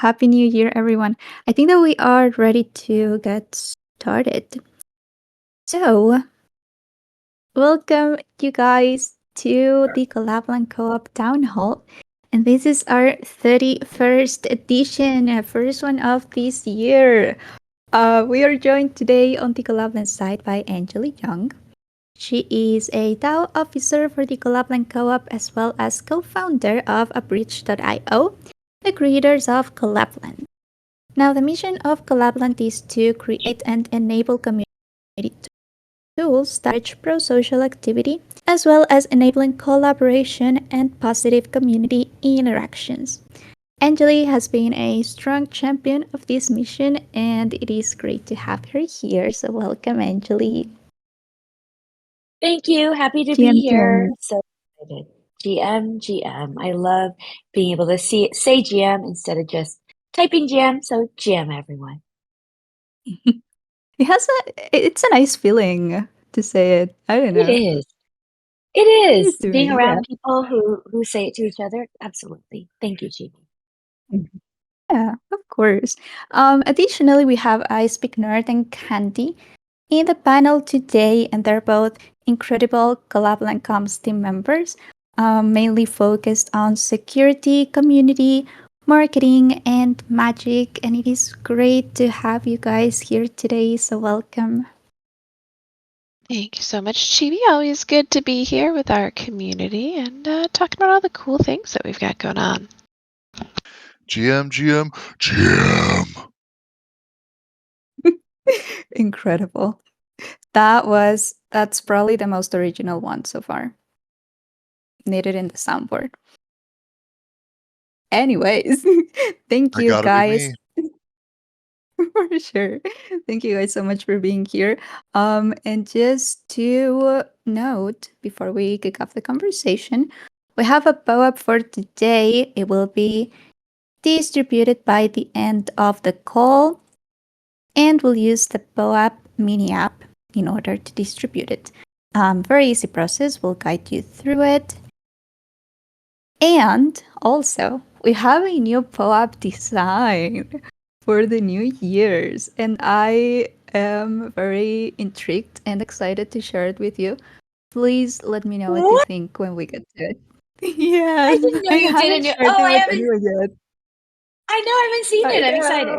Happy New Year, everyone. I think that we are ready to get started. So, welcome you guys to the Collab.Land Co-op Town Hall. And this is our 31st edition, first one of this year. We are joined today on the Collab.Land side by Angeli Young. She is a DAO officer for the Collab.Land Co-op as well as co-founder of abridge.io, the creators of Collab.Land. Now, the mission of Collab.Land is to create and enable community tools that encourage pro-social activity, as well as enabling collaboration and positive community interactions. Angeli has been a strong champion of this mission, and it is great to have her here. So, welcome, Angeli. Thank you. Happy to be here. So excited. GM. I love being able to say GM instead of just typing GM. So GM, everyone. It's a nice feeling to say it. I don't know. It is. To Being me, around people who say it to each other. Absolutely. Thank you, Chibi. Yeah, of course. Additionally, we have I Speak Nerd and Candy in the panel today, and they're both incredible Collab.Land Comms team members, mainly focused on security, community, marketing, and magic. And it is great to have you guys here today, so welcome. Thank you so much, Chibi. Always good to be here with our community and talking about all the cool things that we've got going on. GM. Incredible. That's probably the most original one so far. Needed in the soundboard. Anyways, thank you guys. For sure. Thank you guys so much for being here. And just to note before we kick off the conversation, we have a POAP for today. It will be distributed by the end of the call, and we'll use the POAP mini app in order to distribute it. Very easy process. We'll guide you through it. And also, we have a new POAP design for the new years, and I am very intrigued and excited to share it with you. Please let me know what you think when we get to it. Yes, I didn't know you haven't didn't. shared it with anyone yet. I know I haven't seen it. I'm excited.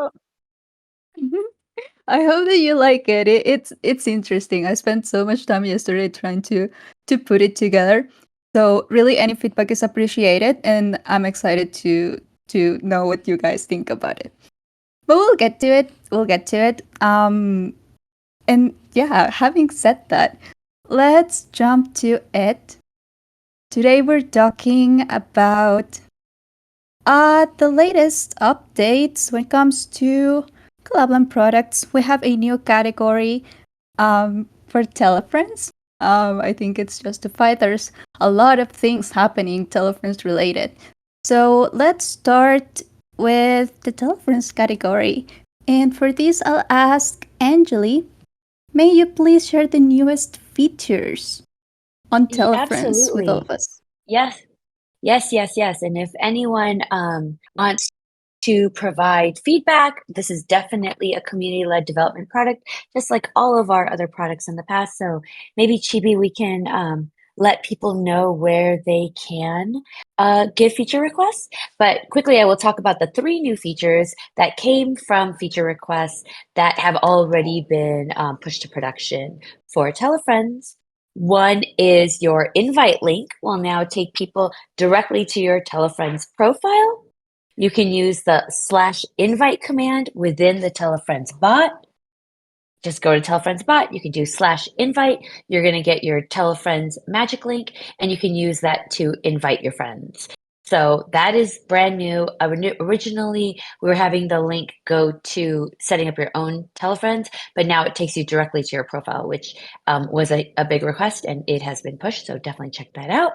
I hope that you like it. It's interesting. I spent so much time yesterday trying to put it together. So really, any feedback is appreciated, and I'm excited to know what you guys think about it. But we'll get to it. And yeah, having said that, let's jump to it. Today we're talking about the latest updates when it comes to Collab.Land products. We have a new category for Telefrens. I think it's justified. There's a lot of things happening Telefrens related. So let's start with the Telefrens category. And for this, I'll ask Angeli, may you please share the newest features on Telefrens with all of us? Yes. And if anyone wants to provide feedback, this is definitely a community-led development product, just like all of our other products in the past. So maybe, Chibi, we can let people know where they can give feature requests. But quickly, I will talk about the 3 new features that came from feature requests that have already been pushed to production for Telefrens. One is your invite link will now take people directly to your Telefrens profile. You can use the /invite command within the Telefrens bot. Just go to Telefrens bot, you can do /invite, you're going to get your Telefrens magic link, and you can use that to invite your friends. So that is brand new. Originally, we were having the link go to setting up your own Telefrens, but now it takes you directly to your profile, which was a big request, and it has been pushed, so definitely check that out.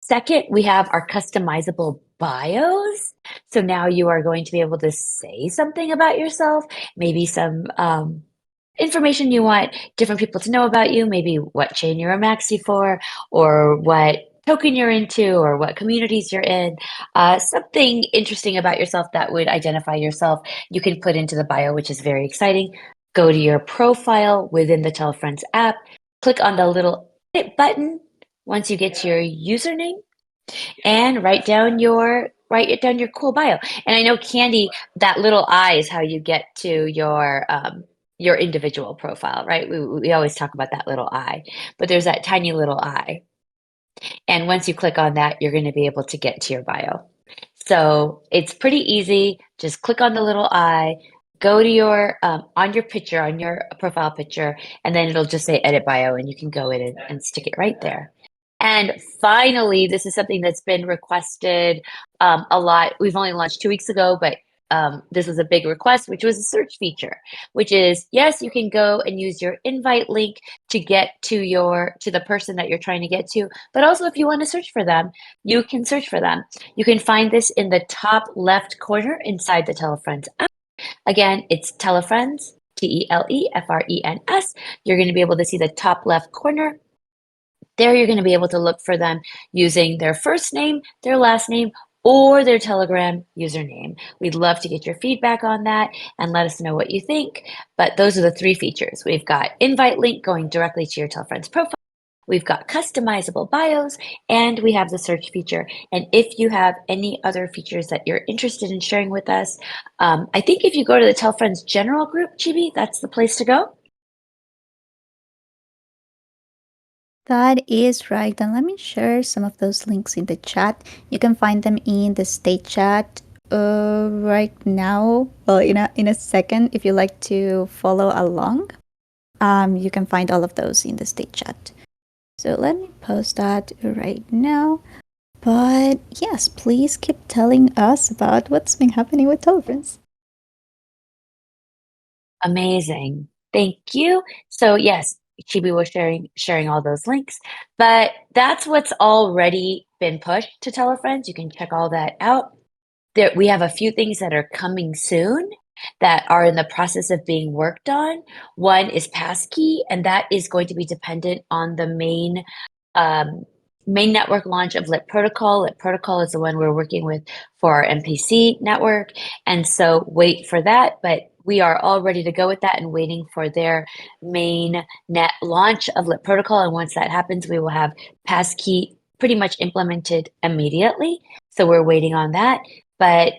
Second, we have our customizable bios. So now you are going to be able to say something about yourself, maybe some information you want different people to know about you, maybe what chain you're a maxi for, or what token you're into or what communities you're in, something interesting about yourself that would identify yourself, you can put into the bio, which is very exciting. Go to your profile within the Telefrens app, click on the little edit button once you get to your username, and write down your cool bio. And I know, Candy, that little I is how you get to your individual profile, right? We always talk about that little I, but there's that tiny little I. And once you click on that, you're going to be able to get to your bio. So it's pretty easy. Just click on the little I, go to your on your picture, on your profile picture, and then it'll just say edit bio, and you can go in and stick it right there. And finally, this is something that's been requested a lot. We've only launched 2 weeks ago, but this was a big request, which was a search feature, which is, yes, you can go and use your invite link to get to the person that you're trying to get to. But also, if you want to search for them, you can search for them. You can find this in the top left corner inside the Telefrens app. Again, it's Telefrens, Telefrens. You're going to be able to see the top left corner. There, you're going to be able to look for them using their first name, their last name, or their Telegram username. We'd love to get your feedback on that and let us know what you think. But those are the 3 features. We've got invite link going directly to your Telefrens profile. We've got customizable bios, and we have the search feature. And if you have any other features that you're interested in sharing with us, I think if you go to the Telefrens general group, Chibi, that's the place to go. That is right. And let me share some of those links in the chat. You can find them in the state chat right now. Well, in a second, if you like to follow along, you can find all of those in the state chat. So let me post that right now. But yes, please keep telling us about what's been happening with Telefrens. Amazing. Thank you. So yes, Chibi was sharing all those links, but that's what's already been pushed to Telefrens. You can check all that out. We have a few things that are coming soon that are in the process of being worked on. One is Passkey, and that is going to be dependent on the main network launch of Lit Protocol. Lit Protocol is the one we're working with for our MPC network, and so wait for that. But we are all ready to go with that and waiting for their main net launch of Lit Protocol. And once that happens, we will have Passkey pretty much implemented immediately. So we're waiting on that. But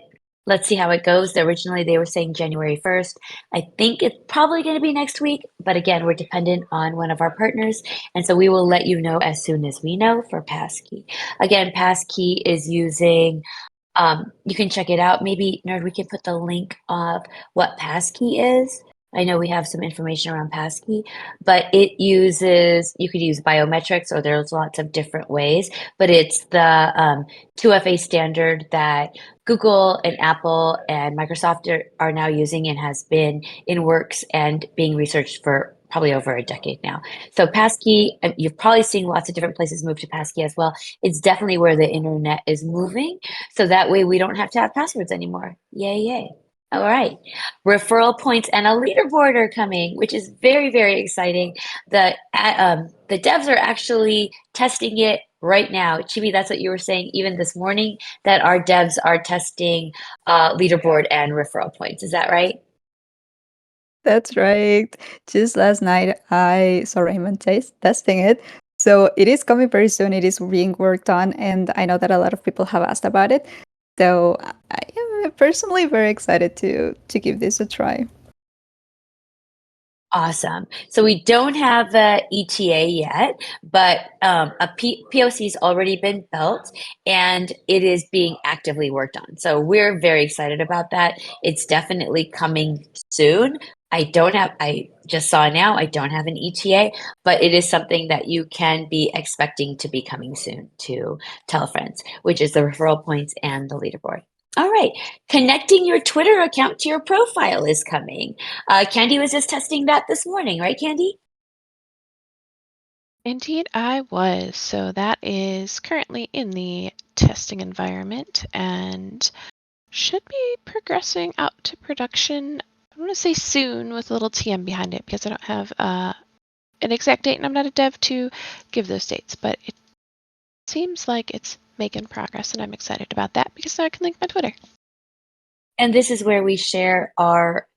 let's see how it goes. Originally, they were saying January 1st. I think it's probably going to be next week. But again, we're dependent on one of our partners. And so we will let you know as soon as we know for Passkey. Again, Passkey is using, you can check it out. Maybe, Nerd, we can put the link of what Passkey is. I know we have some information around Passkey, but you could use biometrics, or there's lots of different ways, but it's the 2FA standard that Google and Apple and Microsoft are now using and has been in works and being researched for probably over a decade now. So Passkey, you've probably seen lots of different places move to Passkey as well. It's definitely where the internet is moving. So that way we don't have to have passwords anymore. Yay, yay. All right. Referral points and a leaderboard are coming, which is very, very exciting. The devs are actually testing it right now. Chibi, that's what you were saying even this morning, that our devs are testing leaderboard and referral points. Is that right? That's right. Just last night, I saw Raymond testing it. So it is coming very soon. It is being worked on, and I know that a lot of people have asked about it. So I am personally very excited to give this a try. Awesome. So we don't have a ETA yet, but a POC's already been built and it is being actively worked on. So we're very excited about that. It's definitely coming soon. I just saw now, I don't have an ETA, but it is something that you can be expecting to be coming soon to Telefrens, which is the referral points and the leaderboard. All right, connecting your Twitter account to your profile is coming. Candy was just testing that this morning, right, Candy? Indeed, I was. So that is currently in the testing environment and should be progressing out to production. I want to say soon with a little TM behind it because I don't have an exact date and I'm not a dev to give those dates, but seems like it's making progress, and I'm excited about that because now I can link my Twitter. And this is where we share our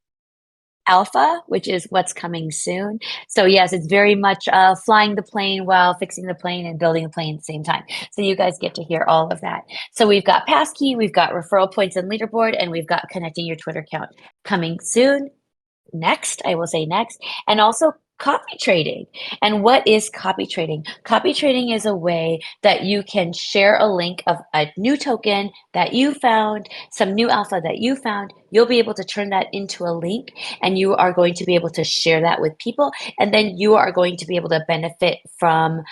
alpha, which is what's coming soon. So yes, it's very much flying the plane while fixing the plane and building the plane at the same time. So you guys get to hear all of that. So we've got passkey, we've got referral points and leaderboard, and we've got connecting your Twitter account coming soon. Next, I will say next, and also copy trading. And what is copy trading? Copy trading is a way that you can share a link of a new token that you found, some new alpha that you found. You'll be able to turn that into a link, and you are going to be able to share that with people. And then you are going to be able to benefit from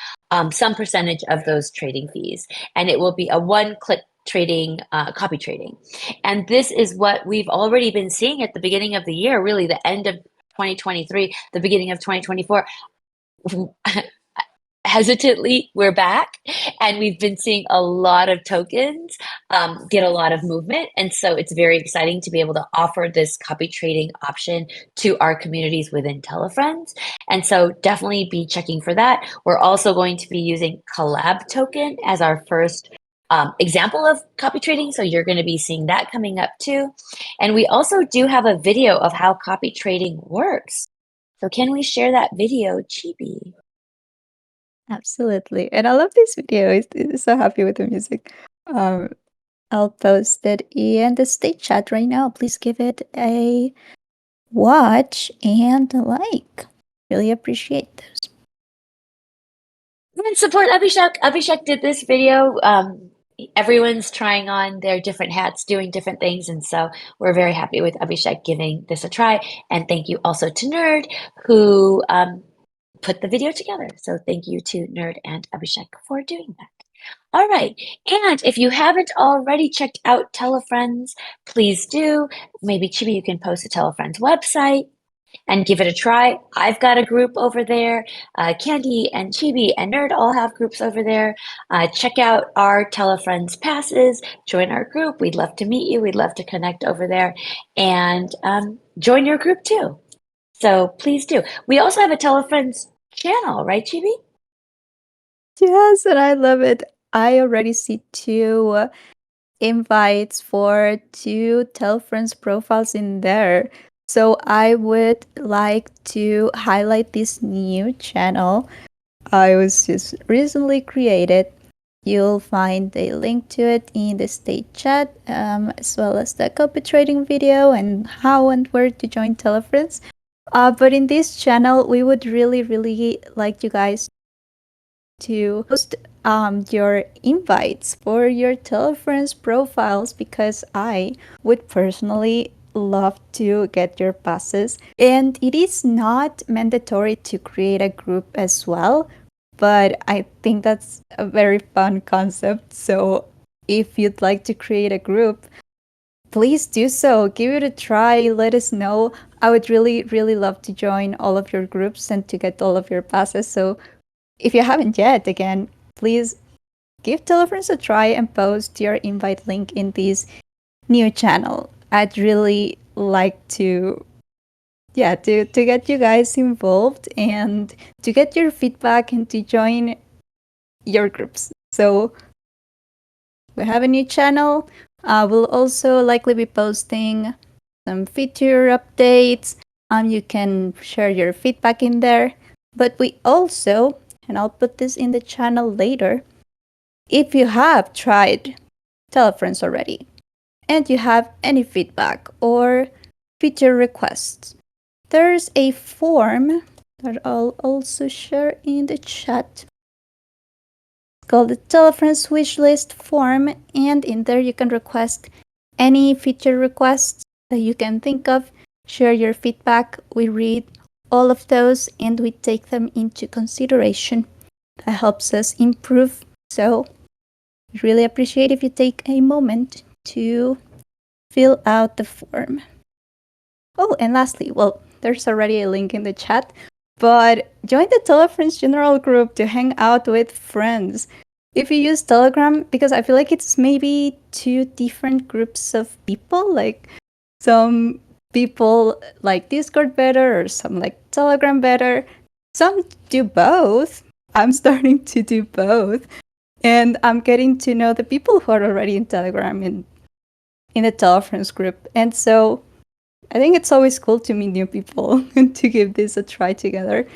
some percentage of those trading fees. And it will be a one-click trading, copy trading. And this is what we've already been seeing at the beginning of the year, really the end of 2023, the beginning of 2024. Hesitantly, we're back, and we've been seeing a lot of tokens get a lot of movement. And so it's very exciting to be able to offer this copy trading option to our communities within Telefrens. And so definitely be checking for that. We're also going to be using Collab token as our first example of copy trading. So you're going to be seeing that coming up too. And we also do have a video of how copy trading works. So can we share that video, Chibi? Absolutely. And I love this video. It's so happy with the music. I'll post it in the state chat right now. Please give it a watch and a like. Really appreciate those. And support Abhishek. Abhishek did this video. Everyone's trying on their different hats, doing different things. And so we're very happy with Abhishek giving this a try. And thank you also to Nerd, who put the video together. So thank you to Nerd and Abhishek for doing that. All right. And if you haven't already checked out Telefrens, please do. Maybe Chibi, you can post a Telefrens website and give it a try. I've got a group over there. Candy and Chibi and Nerd all have groups over there. Check out our Telefrens passes. Join our group. We'd love to meet you. We'd love to connect over there, and join your group too. So please do. We also have a Telefrens channel, right, Chibi? Yes, and I love it. I already see 2 invites for 2 Telfriends profiles in there. So I would like to highlight this new channel. I was just recently created. You'll find a link to it in the state chat, as well as the copy trading video and how and where to join Telefriends. But in this channel, we would really like you guys to post your invites for your Telefriends profiles, because I would personally love to get your passes. And it is not mandatory to create a group as well, but I think that's a very fun concept. So if you'd like to create a group, please do so. Give it a try. Let us know. I would really love to join all of your groups and to get all of your passes. So if you haven't yet, again, please give Telefrens a try and post your invite link in this new channel. I'd really like to get you guys involved and to get your feedback and to join your groups. So we have a new channel. We'll also likely be posting some feature updates. You can share your feedback in there. But we also, and I'll put this in the channel later, if you have tried Telefriends already and you have any feedback or feature requests, there's a form that I'll also share in the chat. It's called the Telefriends wishlist form, and in there you can request any feature requests that you can think of. Share your feedback. We read all of those and we take them into consideration. That helps us improve. So we really appreciate if you take a moment to fill out the form. Oh, and lastly, well, there's already a link in the chat, but join the Telefriends general group to hang out with friends. If you use Telegram, because I feel like it's maybe 2 different groups of people, like some people like Discord better or some like Telegram better. Some do both. I'm starting to do both. And I'm getting to know the people who are already in Telegram in the Telefrens group. And so I think it's always cool to meet new people and to give this a try together.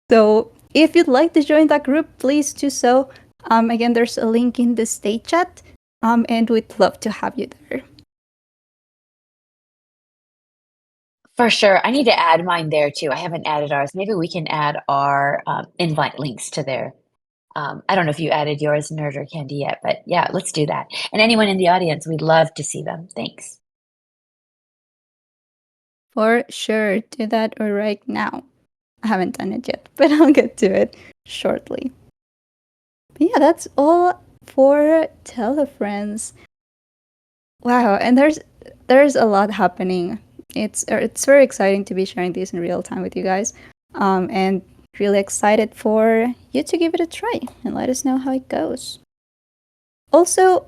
So if you'd like to join that group, please do so. Again, there's a link in the state chat, and we'd love to have you there. For sure. I need to add mine there too. I haven't added ours. Maybe we can add our invite links to there. I don't know if you added yours, Nerd or Candy, yet, but yeah, let's do that. And anyone in the audience, we'd love to see them. Thanks. For sure, do that right now. I haven't done it yet, but I'll get to it shortly. But yeah, that's all for Telefrens. Wow, and there's a lot happening. It's very exciting to be sharing this in real time with you guys, and really excited for you to give it a try and let us know how it goes. Also,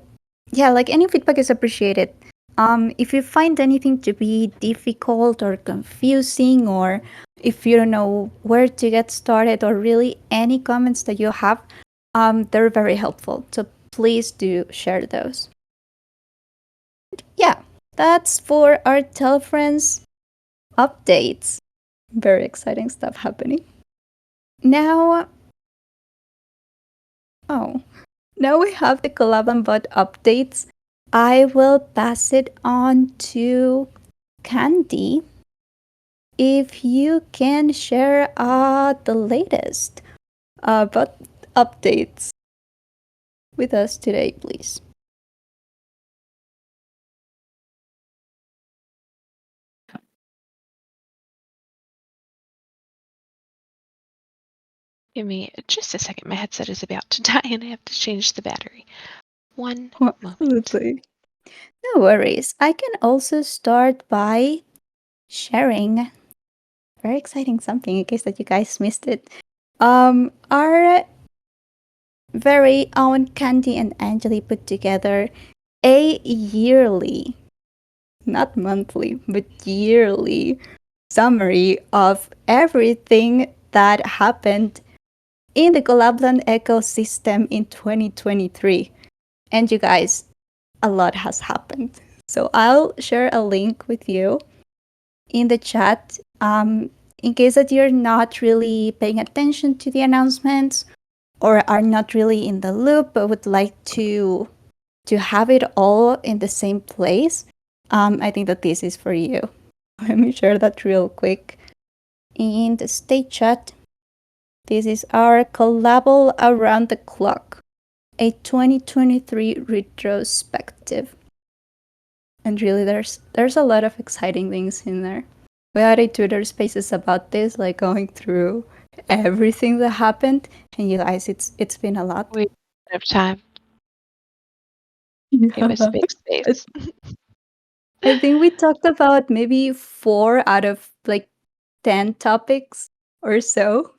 yeah, like any feedback is appreciated. If you find anything to be difficult or confusing, or if you don't know where to get started, or really any comments that you have, they're very helpful. So please do share those. Yeah, that's for our Telefrens updates. Very exciting stuff happening. Now we have the Collab.Land bot updates. I will pass it on to Candy. If you can share the latest bot updates with us today, please. Give me just a second. My headset is about to die and I have to change the battery. One Oh, moment. absolutely. No worries. I can also start by sharing very exciting something in case that you guys missed it. Our very own Candy and Angeli put together a yearly, not monthly, but yearly summary of everything that happened in the Collab.Land ecosystem in 2023. And you guys, a lot has happened. So I'll share a link with you in the chat in case that you're not really paying attention to the announcements or are not really in the loop but would like to have it all in the same place. I think that this is for you. Let me share that real quick in the state chat. This is our Collab Around the Clock, a 2023 retrospective. And really, there's a lot of exciting things in there. We had a Twitter Spaces about this, like going through everything that happened. And you guys, it's been a lot. We don't have time. It was a big space. I think we talked about maybe 4 out of like 10 topics or so.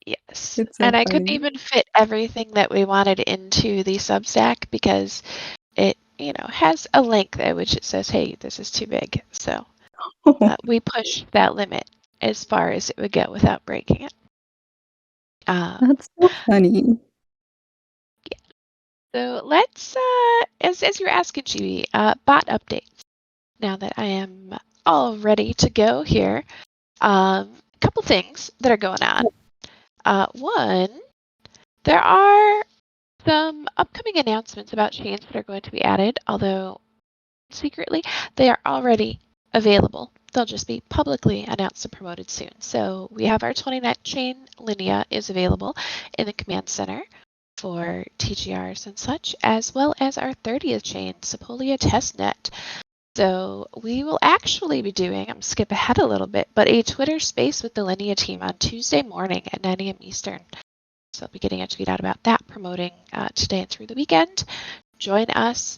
Yes. It's so And I couldn't funny. even fit everything that we wanted into the Substack because it, has a link at which it says, hey, this is too big. So we pushed that limit as far as it would go without breaking it. That's so funny. So let's, as you're asking, Chibi, bot updates. Now that I am all ready to go here, a couple things that are going on. One, there are some upcoming announcements about chains that are going to be added, although secretly they are already available. They'll just be publicly announced and promoted soon. So we have our 29th chain, Linea, is available in the command center for TGRs and such, as well as our 30th chain, Sepolia Testnet. So we will actually be doing, I'm skip ahead a little bit, but a Twitter space with the Linea team on Tuesday morning at 9 a.m. Eastern. So I'll be getting a tweet out about that, promoting today and through the weekend. Join us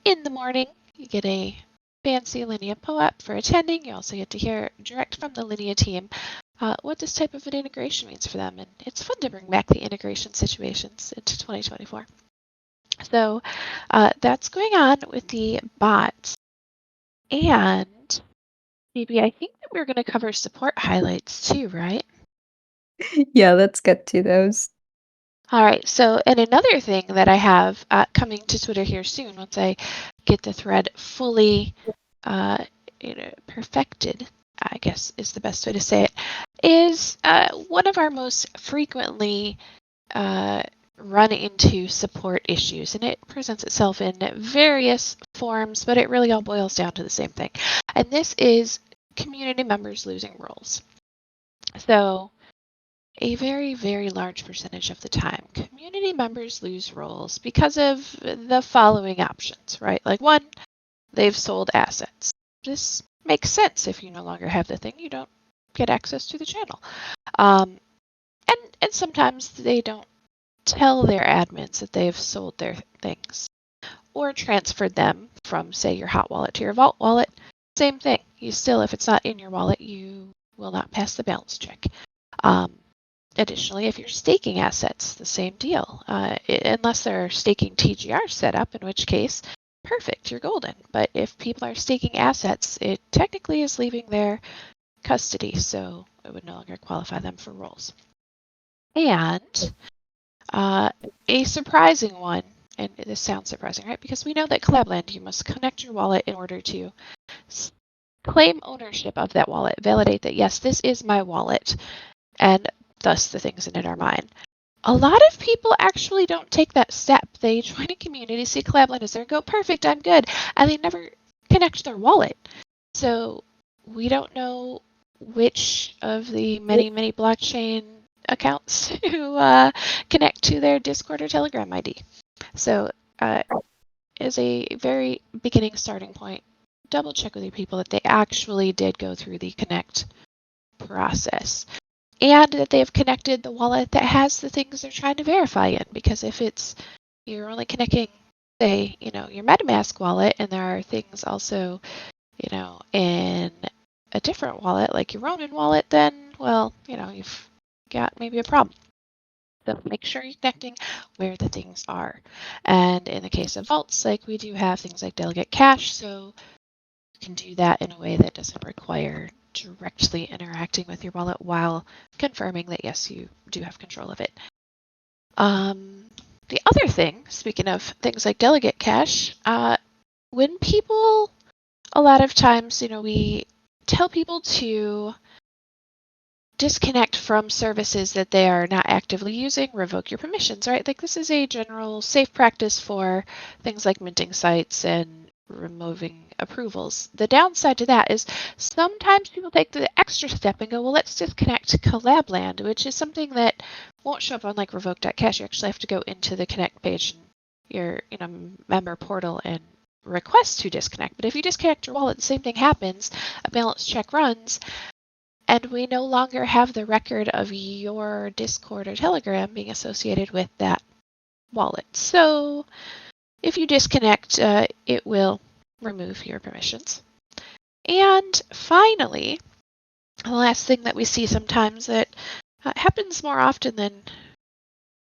in the morning. You get a fancy Linea POAP for attending. You also get to hear direct from the Linea team what this type of an integration means for them. And it's fun to bring back the integration situations into 2024. So that's going on with the bots. And maybe I think that we're going to cover support highlights too, right? Yeah, let's get to those. All right. So, and another thing that I have coming to Twitter here soon, once I get the thread fully perfected, I guess is the best way to say it, is one of our most frequently run into support issues. And it presents itself in various forms, but it really all boils down to the same thing. And this is community members losing roles. So, a very, very large percentage of the time, community members lose roles because of the following options, right? Like one, they've sold assets. This makes sense. If you no longer have the thing, you don't get access to the channel. And sometimes they don't tell their admins that they've sold their things or transferred them from, say, your hot wallet to your vault wallet. Same thing. You still, if it's not in your wallet, you will not pass the balance check. Additionally, if you're staking assets, the same deal. Unless they're staking TGR setup, in which case, perfect, you're golden. But if people are staking assets, it technically is leaving their custody, so it would no longer qualify them for roles. And a surprising one, and this sounds surprising, right? Because we know that Collab.Land, you must connect your wallet in order to claim ownership of that wallet, validate that, yes, this is my wallet, and thus the things in it are mine. A lot of people actually don't take that step. They join a community, see Collab.Land is there, go, perfect, I'm good, and they never connect their wallet. So we don't know which of the many, many blockchain accounts to connect to their Discord or Telegram ID. So as a very beginning starting point, double check with your people that they actually did go through the connect process and that they have connected the wallet that has the things they're trying to verify in. Because if it's you're only connecting, say, your MetaMask wallet, and there are things also, in a different wallet like your Ronin wallet, then, well, you've got maybe a problem. So make sure you're connecting where the things are. And in the case of vaults, like we do have things like delegate cache, so you can do that in a way that doesn't require directly interacting with your wallet while confirming that, yes, you do have control of it. The other thing, speaking of things like delegate cache, when people, a lot of times, we tell people to disconnect from services that they are not actively using, revoke your permissions, right? Like this is a general safe practice for things like minting sites and removing approvals. The downside to that is sometimes people take the extra step and go, well, let's disconnect to Collab.Land, which is something that won't show up on like revoke.cash. You actually have to go into the connect page and your member portal and request to disconnect. But if you disconnect your wallet, the same thing happens. A balance check runs, and we no longer have the record of your Discord or Telegram being associated with that wallet. So if you disconnect, it will remove your permissions. And finally, the last thing that we see sometimes that happens more often than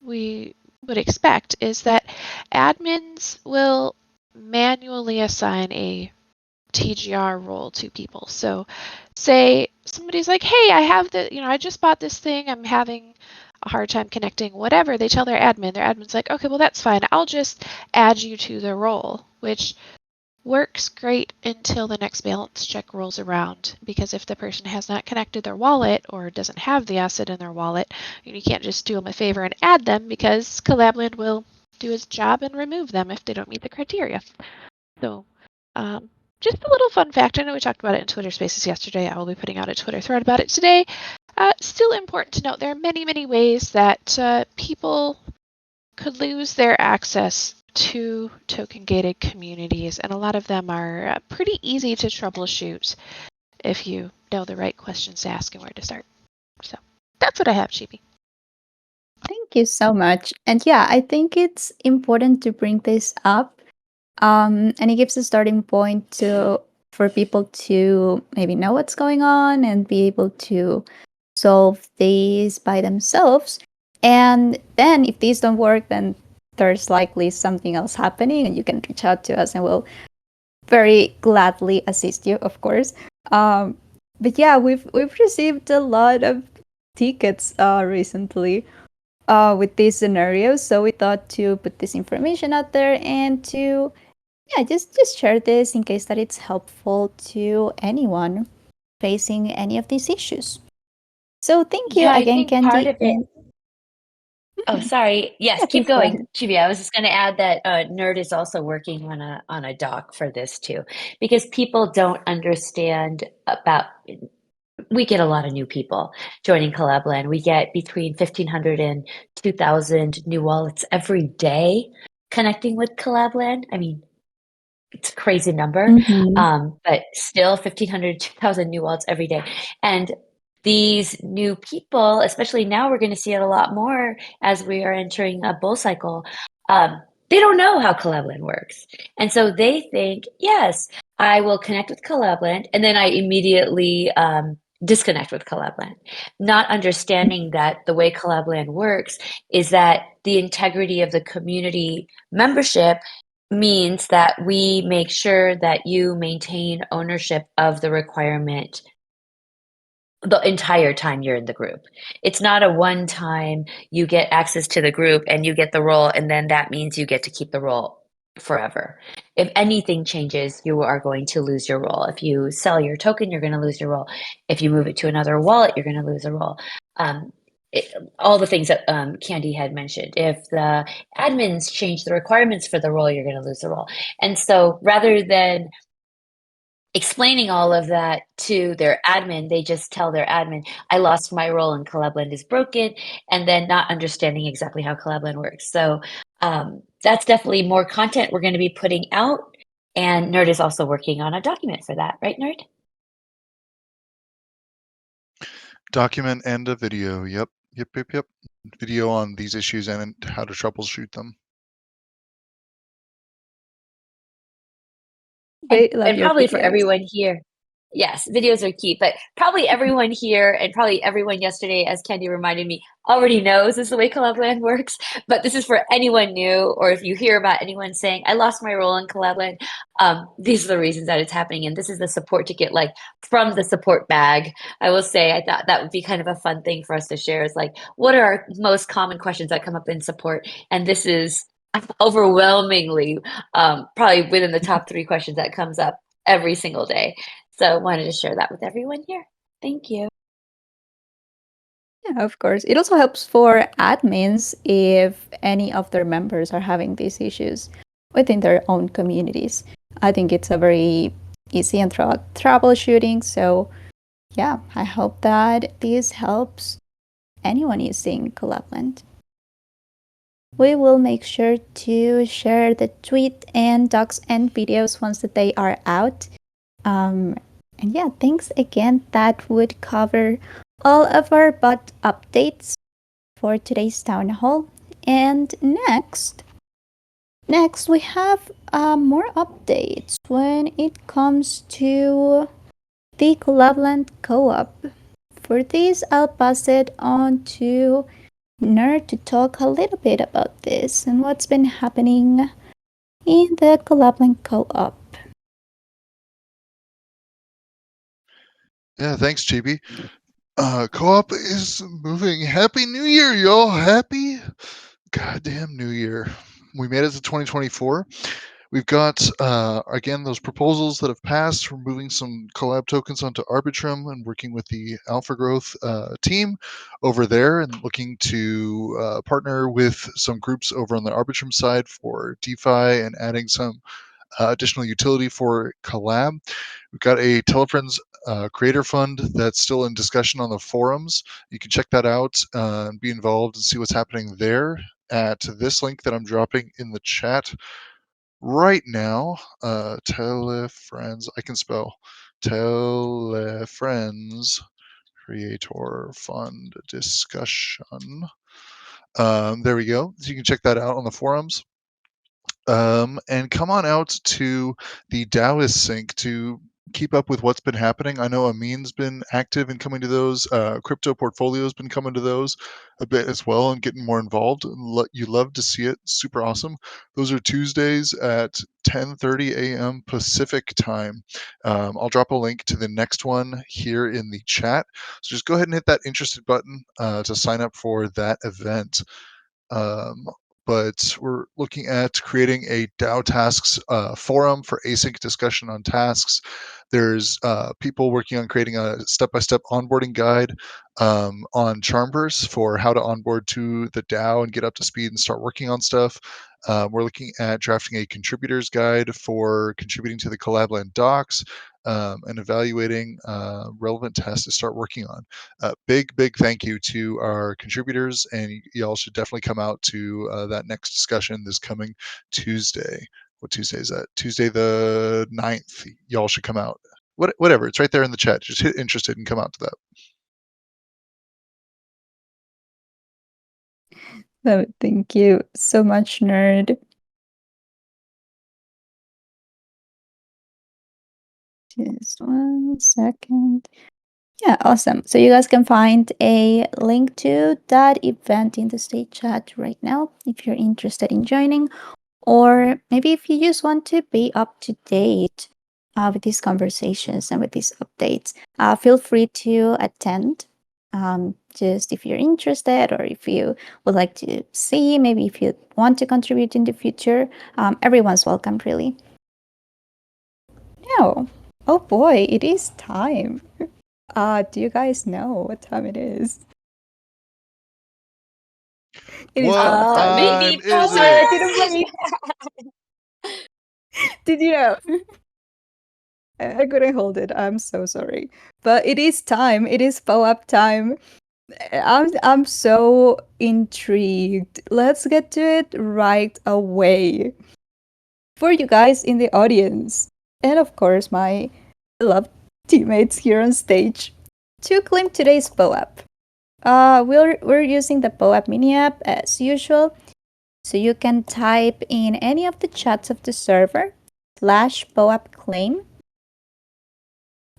we would expect is that admins will manually assign a TGR role to people. So say somebody's like, hey, I have I just bought this thing, I'm having a hard time connecting, whatever. They tell their admin's like, okay, well, that's fine. I'll just add you to the role, which works great until the next balance check rolls around. Because if the person has not connected their wallet or doesn't have the asset in their wallet, you can't just do them a favor and add them, because Collab.Land will do its job and remove them if they don't meet the criteria. So just a little fun fact. I know we talked about it in Twitter Spaces yesterday. I will be putting out a Twitter thread about it today. Still important to note, there are many, many ways that people could lose their access to token-gated communities, and a lot of them are pretty easy to troubleshoot if you know the right questions to ask and where to start. So that's what I have, Chibi. Thank you so much. And yeah, I think it's important to bring this up. And it gives a starting point for people to maybe know what's going on and be able to solve these by themselves. And then if these don't work, then there's likely something else happening, and you can reach out to us and we'll very gladly assist you, of course. But yeah, we've received a lot of tickets recently with these scenarios. So we thought to put this information out there and to just share this in case that it's helpful to anyone facing any of these issues. So thank you Yeah, I again, think part Candy. of it. Oh, sorry. Yes, Yeah, keep please go going, ahead. Chibi. I was just going to add that Nerd is also working on a doc for this too, because people don't understand about. We get a lot of new people joining Collab.Land. We get between 1,500 and 2,000 new wallets every day connecting with Collab.Land. I mean, it's a crazy number, Mhm. but still 1,500, 2,000 new wallets every day. And these new people, especially now, we're going to see it a lot more as we are entering a bull cycle. They don't know how Collab.Land works. And so they think, yes, I will connect with Collab.Land, and then I immediately disconnect with Collab.Land, not understanding that the way Collab.Land works is that the integrity of the community membership means that we make sure that you maintain ownership of the requirement the entire time you're in the group. It's not a one time you get access to the group and you get the role, and then that means you get to keep the role forever. If anything changes, you are going to lose your role. If you sell your token, you're going to lose your role. If you move it to another wallet, you're going to lose a role. Um, all the things that Candy had mentioned. If the admins change the requirements for the role, you're going to lose the role. And so rather than explaining all of that to their admin, they just tell their admin, I lost my role and Collab.Land is broken, and then not understanding exactly how Collab.Land works. So that's definitely more content we're going to be putting out. And Nerd is also working on a document for that, right, Nerd? Document and a video. Yep. Video on these issues and how to troubleshoot them. Love And your probably for videos. everyone here, yes, videos are key, but probably everyone here and probably everyone yesterday, as Candy reminded me, already knows this is the way Collab.Land works. But this is for anyone new, or if you hear about anyone saying, I lost my role in Collab.Land, these are the reasons that it's happening. And this is the support to get like from the support bag. I will say, I thought that would be kind of a fun thing for us to share is like, what are our most common questions that come up in support? And this is overwhelmingly probably within the top 3 questions that comes up every single day. So wanted to share that with everyone here. Thank you. Yeah, of course. It also helps for admins if any of their members are having these issues within their own communities. I think it's a very easy and troubleshooting. So, yeah, I hope that this helps anyone using Collab.Land. We will make sure to share the tweet and docs and videos once that they are out. And yeah, thanks again. That would cover all of our bot updates for today's town hall. And next we have more updates when it comes to the Collab.Land co-op. For this, I'll pass it on to Nerd to talk a little bit about this and what's been happening in the Collab.Land co-op. Yeah, thanks, JB. Co-op is moving. Happy New Year, y'all. Happy goddamn New Year. We made it to 2024. We've got, again, those proposals that have passed. We're moving some collab tokens onto Arbitrum and working with the Alpha Growth team over there and looking to partner with some groups over on the Arbitrum side for DeFi and adding some additional utility for Collab. We've got a Telefrens creator fund that's still in discussion on the forums. You can check that out and be involved and see what's happening there at this link that I'm dropping in the chat right now. Telefrens, I can spell Telefrens creator fund discussion. There we go. So you can check that out on the forums. And come on out to the DAOists sync to keep up with what's been happening. I know Amin's been active in coming to those. Crypto Portfolio's been coming to those a bit as well and getting more involved. You love to see it. Super awesome. Those are Tuesdays at 10:30 a.m. Pacific time. I'll drop a link to the next one here in the chat. So just go ahead and hit that interested button to sign up for that event. But we're looking at creating a DAO tasks forum for async discussion on tasks. There's people working on creating a step-by-step onboarding guide on Charmverse for how to onboard to the DAO and get up to speed and start working on stuff. We're looking at drafting a contributors guide for contributing to the Collab.Land docs and evaluating relevant tasks to start working on. Big thank you to our contributors, and y'all should definitely come out to that next discussion this coming Tuesday. What Tuesday is that? Tuesday the 9th. Y'all should come out. Whatever, it's right there in the chat. Just hit interested and come out to that. So thank you so much, Nerd. Just 1 second. Yeah, awesome. So you guys can find a link to that event in the state chat right now if you're interested in joining, or maybe if you just want to be up to date with these conversations and with these updates, feel free to attend. Just if you're interested, or if you would like to see, maybe if you want to contribute in the future, everyone's welcome, really. Now, oh boy, it is time. Do you guys know what time it is? It is What time. time is Oh, sorry, I didn't it? wait. Did you know? I couldn't hold it. I'm so sorry. But it is time. It is POAP time. I'm so intrigued. Let's get to it right away. For you guys in the audience, and of course my beloved teammates here on stage, to claim today's POAP. We're using the POAP mini app as usual, so you can type in any of the chats of the server /POAP claim.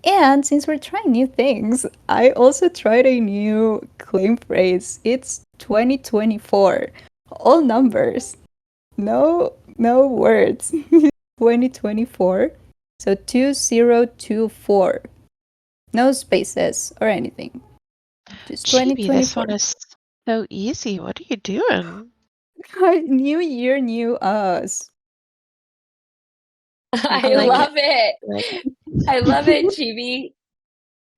And since we're trying new things, I also tried a new claim phrase. It's 2024, all numbers, no words. 2024, so 2024, no spaces or anything. Just Chibi, this 2024. one is so easy. What are you doing? New year, new us. I like love it. I love it, Chibi.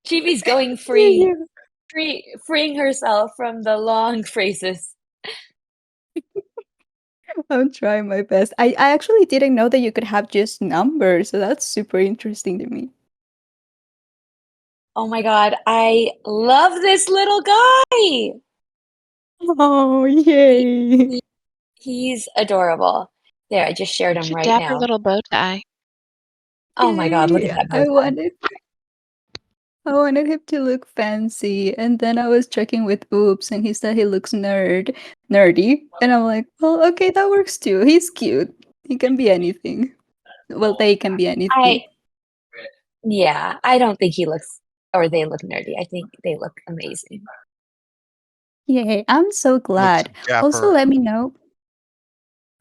Chibi's going free, freeing herself from the long phrases. I'm trying my best. I actually didn't know that you could have just numbers, so that's super interesting to me. Oh my god, I love this little guy. Oh, yay. He's adorable. There, I just shared him Such a right dapper now. little bow tie. Oh my god, look at Yay. that bow I tie. wanted him to look fancy, and then I was checking with Oops, and he said he looks nerdy, and I'm like, well, okay, that works too. He's cute. He can be anything. Well, they can be anything. Yeah, I don't think he looks, or they look nerdy. I think they look amazing. Yay, I'm so glad. Also, let me know.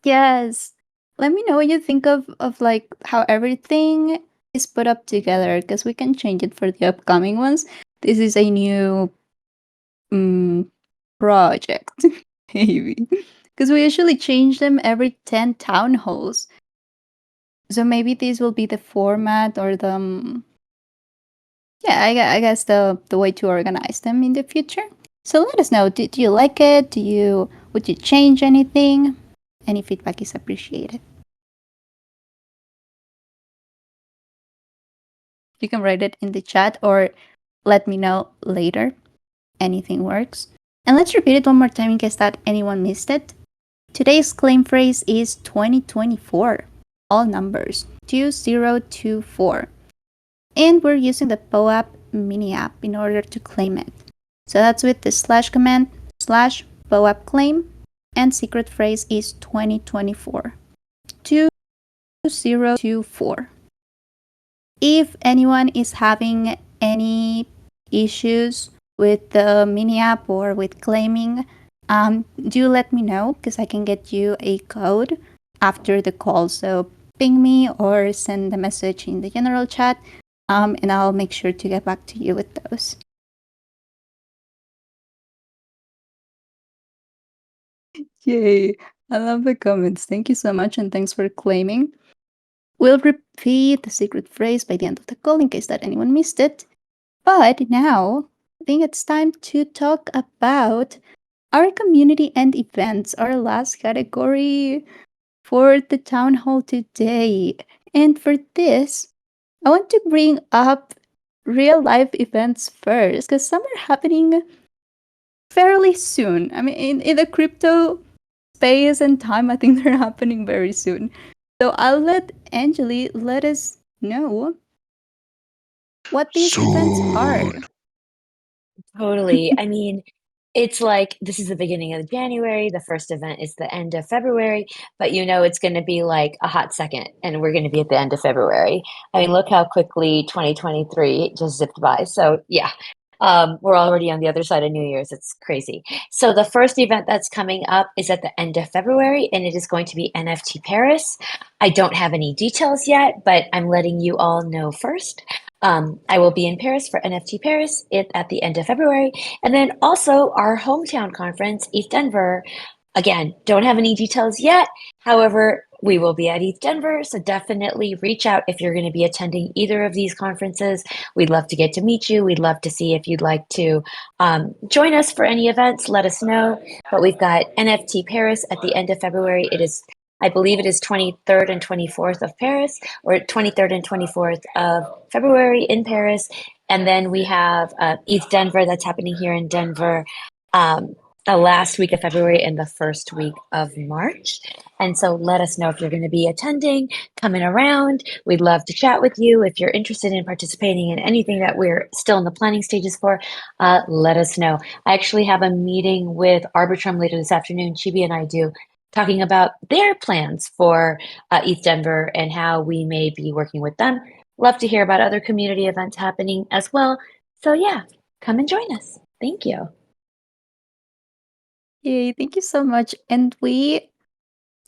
Yes. Let me know what you think of like how everything is put up together, because we can change it for the upcoming ones. This is a new project, maybe. Because we usually change them every 10 town halls. So maybe this will be the format, or the yeah, I guess the way to organize them in the future. So let us know. Do you like it? Would you change anything? Any feedback is appreciated. You can write it in the chat or let me know later. Anything works. And let's repeat it one more time in case that anyone missed it. Today's claim phrase is 2024. All numbers. 2024. And we're using the POAP mini app in order to claim it. So that's with the / command /POAP claim, and secret phrase is 2024. 2024. if anyone is having any issues with the mini app or with claiming, do let me know because I can get you a code after the call. So ping me or send a message in the general chat, and I'll make sure to get back to you with those. Yay! I love the comments. Thank you so much, and thanks for claiming. We'll repeat the secret phrase by the end of the call in case that anyone missed it. But now, I think it's time to talk about our community and events, our last category for the town hall today. And for this, I want to bring up real life events first because some are happening fairly soon. I mean, in the crypto space and time, I think they're happening very soon. So I'll let Angeli let us know what these events are. Soon. Totally. I mean, it's like this is the beginning of January. The first event is the end of February, but you know it's going to be like a hot second, and we're going to be at the end of February. I mean, look how quickly 2023 just zipped by. So yeah, we're already on the other side of New Year's. It's crazy. So the first event that's coming up is at the end of February, and it is going to be NFT Paris. I don't have any details yet, but I'm letting you all know first. I will be in Paris for NFT Paris at the end of February. And then also our hometown conference, ETH Denver. Again, don't have any details yet. However, we will be at ETH Denver. So definitely reach out if you're going to be attending either of these conferences. We'd love to get to meet you. We'd love to see if you'd like to join us for any events. Let us know. But we've got NFT Paris at the end of February. I believe it is 23rd and 24th of Paris, or 23rd and 24th of February in Paris. And then we have ETH Denver that's happening here in Denver the last week of February and the first week of March. And so let us know if you're going to be attending, coming around. We'd love to chat with you. If you're interested in participating in anything that we're still in the planning stages for, let us know. I actually have a meeting with Arbitrum later this afternoon. Chibi and I do, talking about their plans for ETH Denver and how we may be working with them. Love to hear about other community events happening as well. So yeah, come and join us. Thank you. Yay, thank you so much. And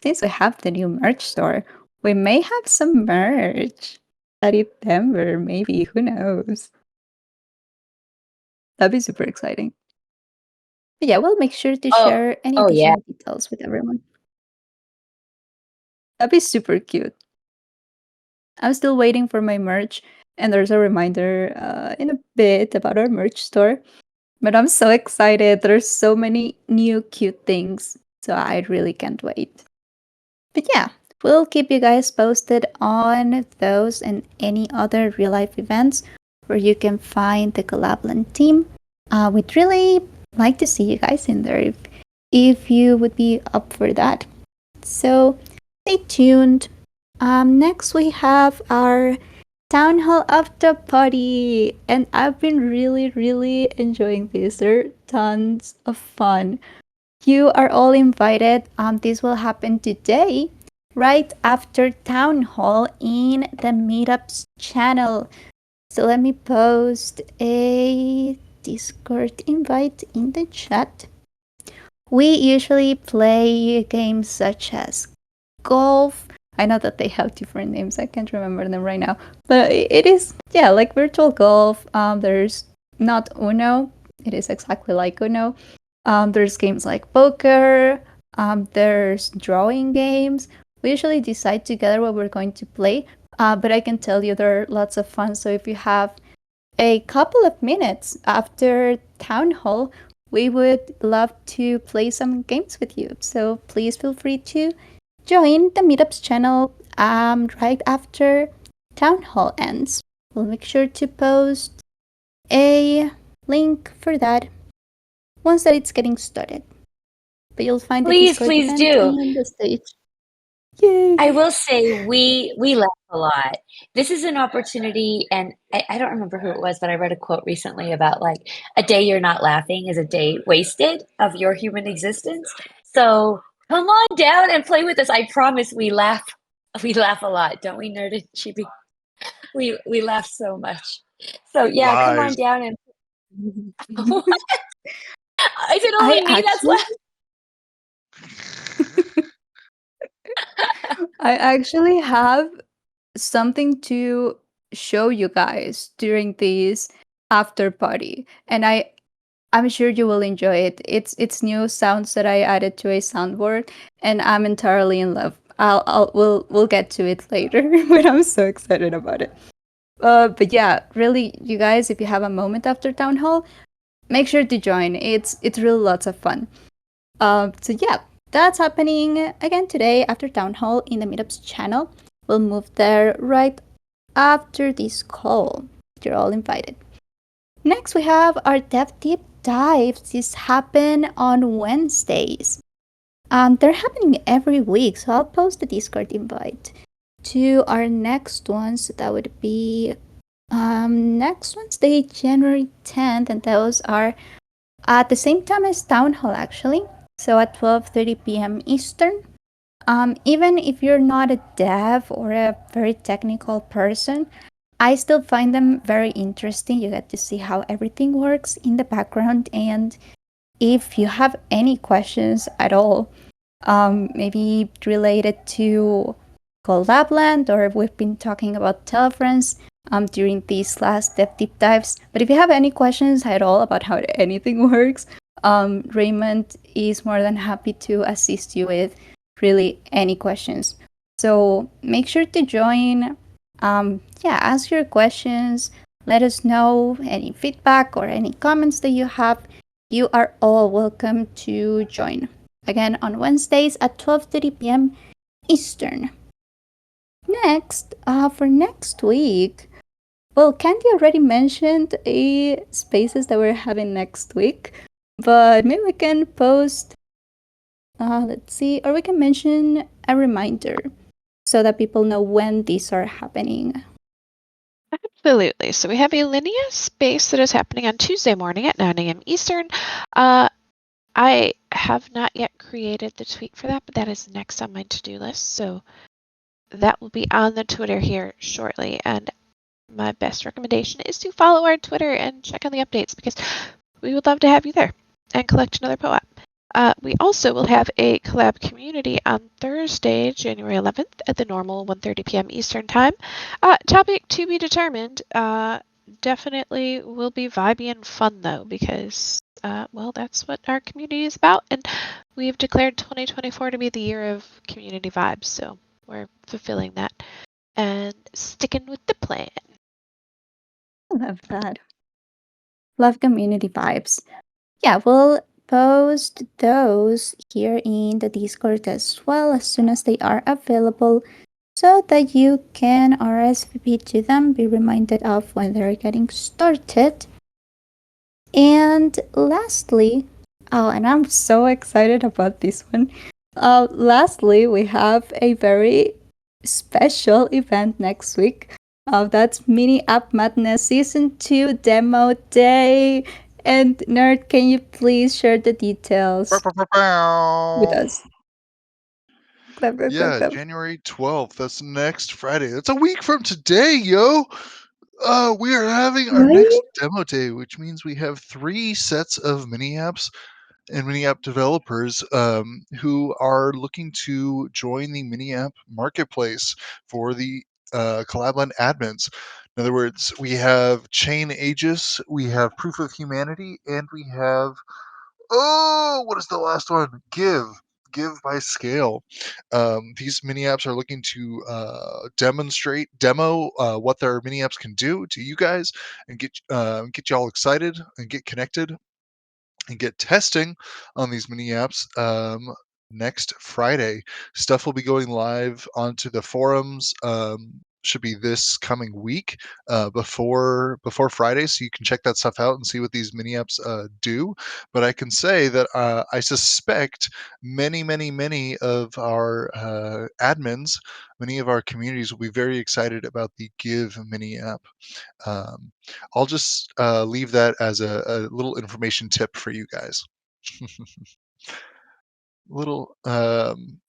since we have the new merch store, we may have some merch at ETH Denver, maybe. Who knows? That'd be super exciting. But yeah, we'll make sure to share any additional details with everyone. That'd be super cute. I'm still waiting for my merch, and there's a reminder in a bit about our merch store. But I'm so excited. There's so many new cute things, so I really can't wait. But yeah, we'll keep you guys posted on those and any other real life events where you can find the Collab.Land team. We'd really like to see you guys in there if you would be up for that. So stay tuned. Next we have our Town Hall After Party, and I've been really enjoying this. They're tons of fun. You are all invited. This will happen today, right after Town Hall in the Meetups channel. So let me post a Discord invite in the chat. We usually play games such as golf. I know that they have different names. I can't remember them right now. But it is, yeah, like virtual golf. There's not Uno. It is exactly like Uno. There's games like poker. There's drawing games. We usually decide together what we're going to play. But I can tell you they're lots of fun. So if you have a couple of minutes after Town Hall, we would love to play some games with you. So please feel free to join the Meetups channel right after Town Hall ends. We'll make sure to post a link for that once that it's getting started. But you'll find the Discord event in the stage. Yay! I will say we laugh a lot. This is an opportunity, and I don't remember who it was, but I read a quote recently about like a day you're not laughing is a day wasted of your human existence. So come on down and play with us. I promise we laugh a lot, don't we, Nerd and Chibi? we laugh so much. So yeah, come on Lies. down and I can I only me, that's actually what I actually have something to show you guys during this after party, and I'm sure you will enjoy it. It's new sounds that I added to a soundboard, and I'm entirely in love. We'll get to it later, but I'm so excited about it. But yeah, really, you guys, if you have a moment after town hall, make sure to join. It's really lots of fun. So yeah, that's happening again today after town hall in the meetups channel. We'll move there right after this call. You're all invited. Next, we have our dev deep dives. These happen on Wednesdays. They're happening every week, so I'll post the Discord invite to our next ones. That would be next Wednesday, January 10th, and those are at the same time as Town Hall, actually. So at 12:30 p.m. Eastern. Even if you're not a dev or a very technical person, I still find them very interesting. You get to see how everything works in the background, and if you have any questions at all, maybe related to Collab.Land, or we've been talking about Telefrens during these last deep dives. But if you have any questions at all about how anything works, Raymond is more than happy to assist you with really any questions. So make sure to join. Yeah, ask your questions. Let us know any feedback or any comments that you have. You are all welcome to join. Again, on Wednesdays at 12:30 p.m. Eastern. Next, for next week, well, Candy already mentioned a spaces that we're having next week, but maybe we can post, let's see, or we can mention a reminder so that people know when these are happening. Absolutely. So we have a Linea space that is happening on Tuesday morning at 9 a.m. Eastern. I have not yet created the tweet for that, but that is next on my to-do list. So that will be on the Twitter here shortly. And my best recommendation is to follow our Twitter and check on the updates, because we would love to have you there and collect another POAP. We also will have a collab community on Thursday, January 11th at the normal 1:30 p.m. Eastern Time. Topic to be determined. Definitely will be vibey and fun though, because well, that's what our community is about, and we've declared 2024 to be the year of community vibes, so we're fulfilling that and sticking with the plan. Love that. Love community vibes. Yeah, we'll post those here in the Discord as well as soon as they are available, so that you can RSVP to them, be reminded of when they're getting started. And lastly, oh, and I'm so excited about this one. Lastly, we have a very special event next week. That's Mini App Madness Season 2 Demo Day. And Nerd, can you please share the details with us? Clap, clap, clap, Yeah, clap. January 12th. That's next Friday. That's a week from today, yo. We are having our Right? next demo day, which means we have 3 sets of mini apps and mini app developers who are looking to join the mini app marketplace for the Collab.Land admins. In other words, we have Chain Aegis, we have Proof of Humanity, and we have, oh, what is the last one? Give by Scale. These mini apps are looking to demo what their mini apps can do to you guys, and get y'all excited and get connected and get testing on these mini apps next Friday. Stuff will be going live onto the forums. Should be this coming week before Friday, so you can check that stuff out and see what these mini apps do. But I can say that I suspect many of our admins, many of our communities will be very excited about the Give mini app. Um, I'll just leave that as a little information tip for you guys.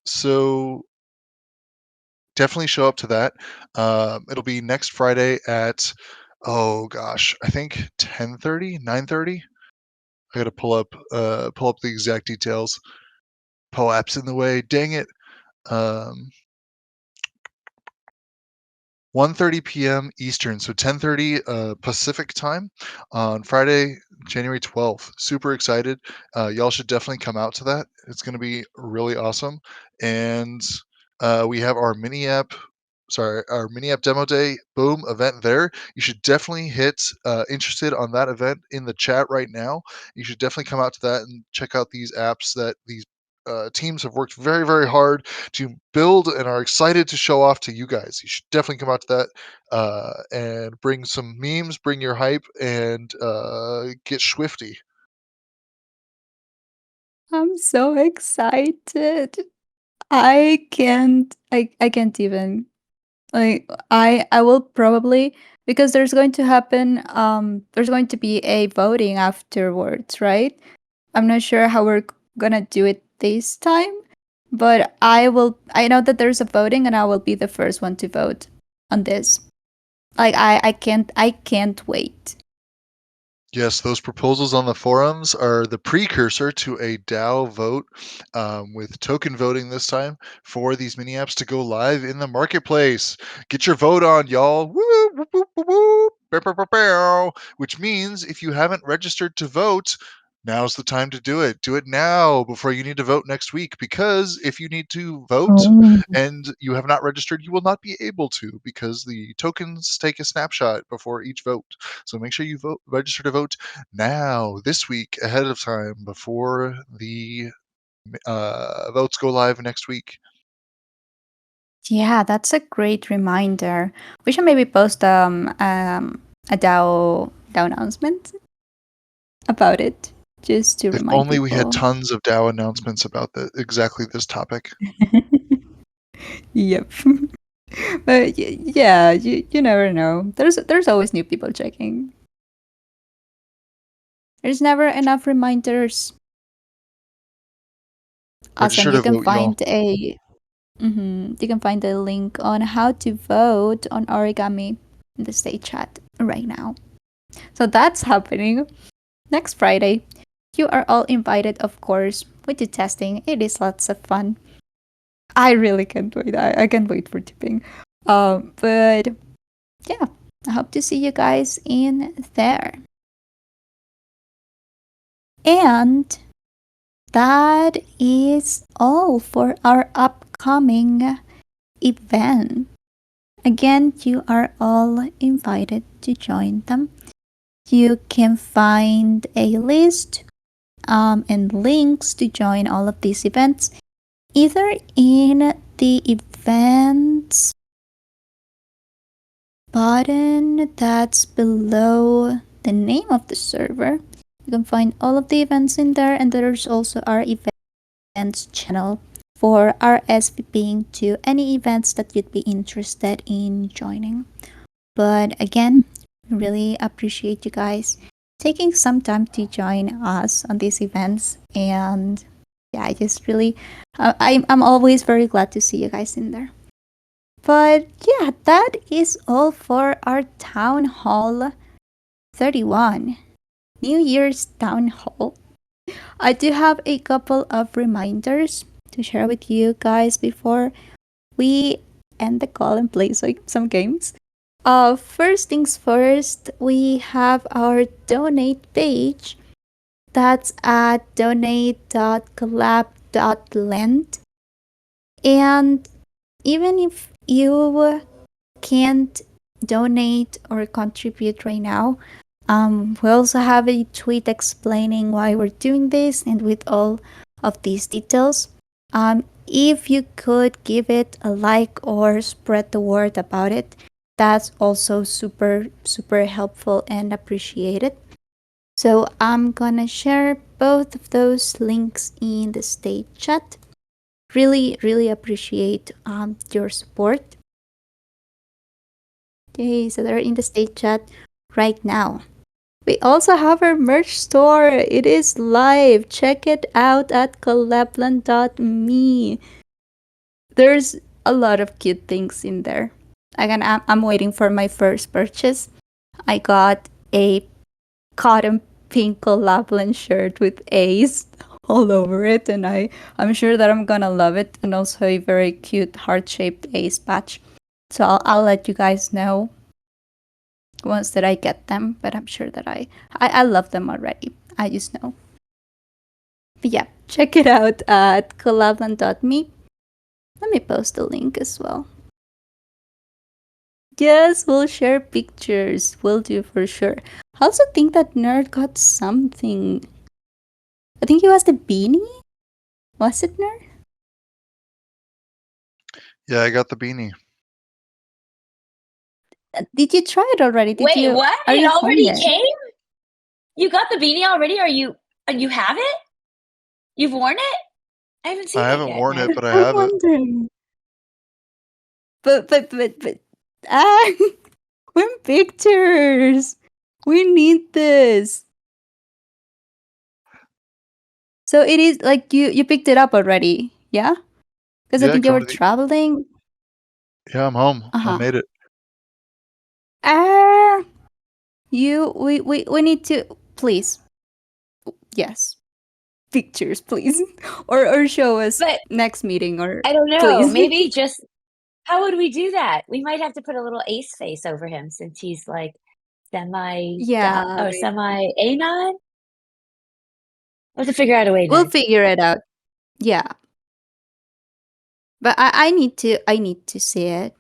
So definitely show up to that. It'll be next Friday at, oh gosh, I think 10:30, 9:30. I gotta pull up the exact details. POAP's in the way. Dang it. 1:30 p.m. Eastern, so 10:30 Pacific time on Friday, January 12th. Super excited. Y'all should definitely come out to that. It's going to be really awesome. And we have our our mini app demo day boom event there. You should definitely hit interested on that event in the chat right now. You should definitely come out to that and check out these apps that these teams have worked very, very hard to build and are excited to show off to you guys. You should definitely come out to that and bring some memes, bring your hype, and get swifty. I'm so excited. I can't even, like, I will probably, because there's going to be a voting afterwards, right? I'm not sure how we're gonna do it this time, but I know that there's a voting and I will be the first one to vote on this. Like, I can't wait. Yes, those proposals on the forums are the precursor to a DAO vote with token voting this time for these mini apps to go live in the marketplace. Get your vote on, y'all. Woo, woo, woo, woo, woo. Bow, bow, bow, bow. Which means if you haven't registered to vote, now's the time to do it. Do it now before you need to vote next week, because if you need to vote and you have not registered, you will not be able to, because the tokens take a snapshot before each vote. So make sure you register to vote now, this week, ahead of time, before the votes go live next week. Yeah, that's a great reminder. We should maybe post a DAO announcement about it, just to If remind only we had people. tons of DAO announcements about exactly this topic. Yep. But yeah, you never know. There's always new people checking. There's never enough reminders. Awesome. Register You to can vote, y'all. find you can find a link on how to vote on origami in the state chat right now. So that's happening next Friday. You are all invited, of course. We do testing. It is lots of fun. I really can't wait. I can't wait for tipping. But yeah, I hope to see you guys in there. And that is all for our upcoming event. Again, you are all invited to join them. You can find a list and links to join all of these events either in the events button that's below the name of the server. You can find all of the events in there, and there's also our events channel for RSVPing to any events that you'd be interested in joining. But again, really appreciate you guys taking some time to join us on these events. And yeah, I just really, I'm always very glad to see you guys in there. But yeah, that is all for our Town Hall 31, New Year's Town Hall. I do have a couple of reminders to share with you guys before we end the call and play some games. First things first, we have our donate page. That's at donate.collab.land. And even if you can't donate or contribute right now, we also have a tweet explaining why we're doing this and with all of these details. If you could give it a like or spread the word about it, that's also super, super helpful and appreciated. So I'm gonna share both of those links in the state chat. Really, really appreciate your support. Okay, so they're in the state chat right now. We also have our merch store. It is live. Check it out at collabland.me. There's a lot of cute things in there. Again, I'm waiting for my first purchase. I got a cotton pink Collab.Land shirt with A's all over it, and I'm sure that I'm gonna love it. And also a very cute heart-shaped A's patch. So I'll let you guys know once that I get them. But I'm sure that I love them already. I just know. But yeah, check it out at collabland.me. Let me post the link as well. Yes, we'll share pictures. We'll do for sure. I also think that Nerd got something. I think it was the beanie. Was it Nerd? Yeah, I got the beanie. Did you try it already? Wait, what? Are It you home already yet? came? You got the beanie already? You have it? You've worn it? I haven't seen I it haven't yet, worn Ned. it, but I I'm have it. wondering. But ah, when pictures. We need this. So it is like you picked it up already, yeah? Because I Yeah, think you come were to the. traveling. Yeah, I'm home. I Uh-huh. made it. Ah, we need to please. Yes. Pictures, please. Or show us But next meeting or I don't know. please. Maybe just how would we do that? We might have to put a little ace face over him since he's like semi Yeah, or semi anon. We'll have to figure out a way, we'll Ned. figure it out. Yeah. But I need to see it.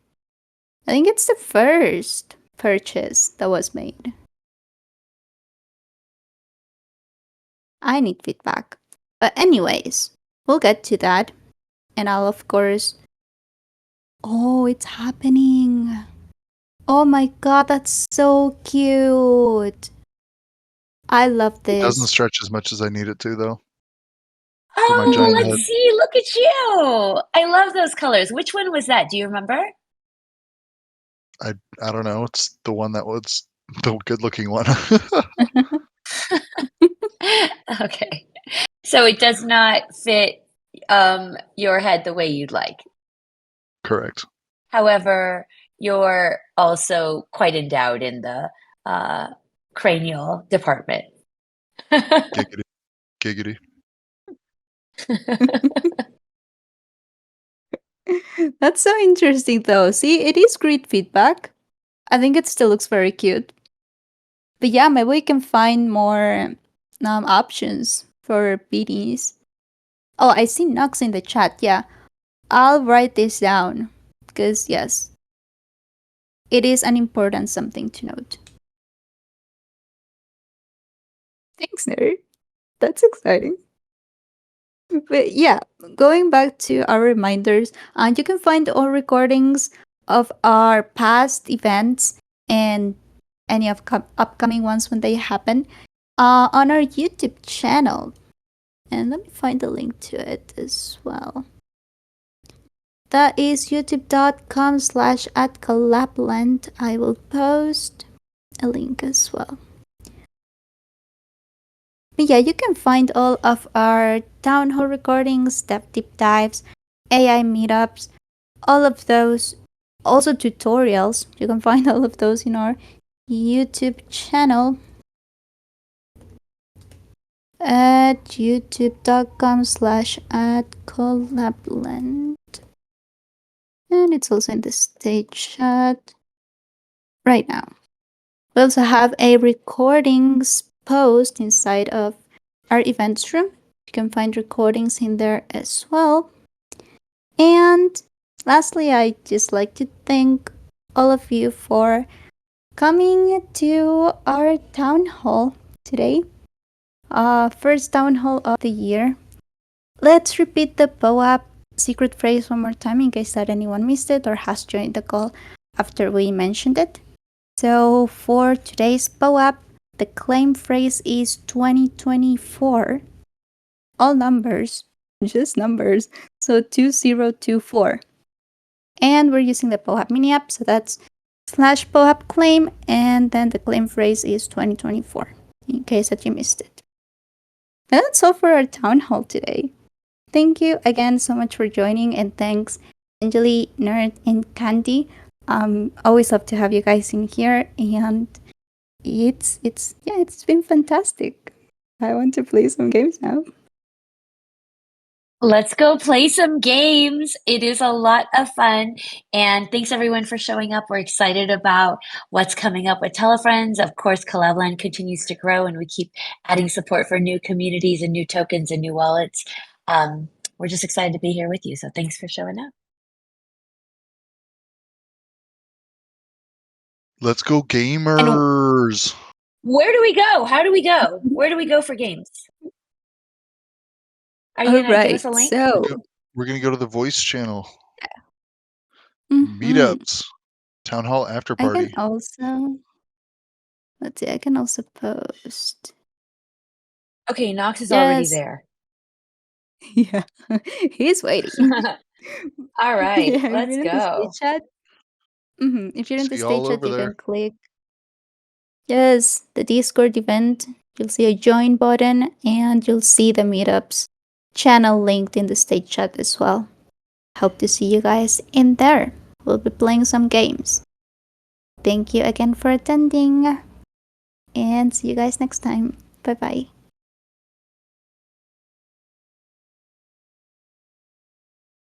I think it's the first purchase that was made. I need feedback. But anyways, we'll get to that. And I'll of course. Oh, it's happening. Oh my god, that's so cute. I love It doesn't this. stretch as much as I need it to, though. For my Oh, giant let's head. see. Look at you. I love those colors. Which one was that? Do you remember? I don't know. It's the one that was the good-looking one. Okay. So it does not fit your head the way you'd like. Correct. However, you're also quite endowed in the cranial department. Giggity. Giggity. That's so interesting though. See, it is great feedback. I think it still looks very cute. But yeah, maybe we can find more options for beanies. Oh, I see Nux in the chat. Yeah, I'll write this down because yes, it is an important something to note. Thanks, nerd. That's exciting. But yeah, going back to our reminders, you can find all recordings of our past events and any of upcoming ones when they happen on our YouTube channel. And let me find the link to it as well. That is youtube.com/@collabland. I will post a link as well. But yeah, you can find all of our town hall recordings, deep dives, AI meetups, all of those. Also tutorials. You can find all of those in our YouTube channel at youtube.com/@collabland. And it's also in the stage chat right now. We also have a recordings post inside of our events room. You can find recordings in there as well. And lastly, I'd just like to thank all of you for coming to our town hall today. First town hall of the year. Let's repeat the POAP secret phrase one more time in case that anyone missed it or has joined the call after we mentioned it. So for today's POAP, the claim phrase is 2024. All numbers, just numbers. So 2024. And we're using the POAP mini app, so that's /POAP claim, and then the claim phrase is 2024, in case that you missed it. And that's all for our town hall today. Thank you again so much for joining, and thanks Anjali, Nerd, and Candy. Always love to have you guys in here, and it's been fantastic. I want to play some games now. Let's go play some games. It is a lot of fun. And thanks everyone for showing up. We're excited about what's coming up with Telefrens. Of course, Collab.Land continues to grow and we keep adding support for new communities and new tokens and new wallets. We're just excited to be here with you. So thanks for showing up. Let's go, gamers. Where do we go? How do we go? Where do we go for games? Are you going to give us a link? So We're going to go to the voice channel. mhm. Meetups. Town hall after I party. can also, let's see, I can also post. Okay, Knox is already Yes. there. Yeah, he's waiting. All right, Yeah, if let's you're in the go. stage chat, if you're in the See y'all stage chat, over you there. can click, yes, the Discord event. You'll see a join button and you'll see the meetups channel linked in the stage chat as well. Hope to see you guys in there. We'll be playing some games. Thank you again for attending and see you guys next time. Bye bye.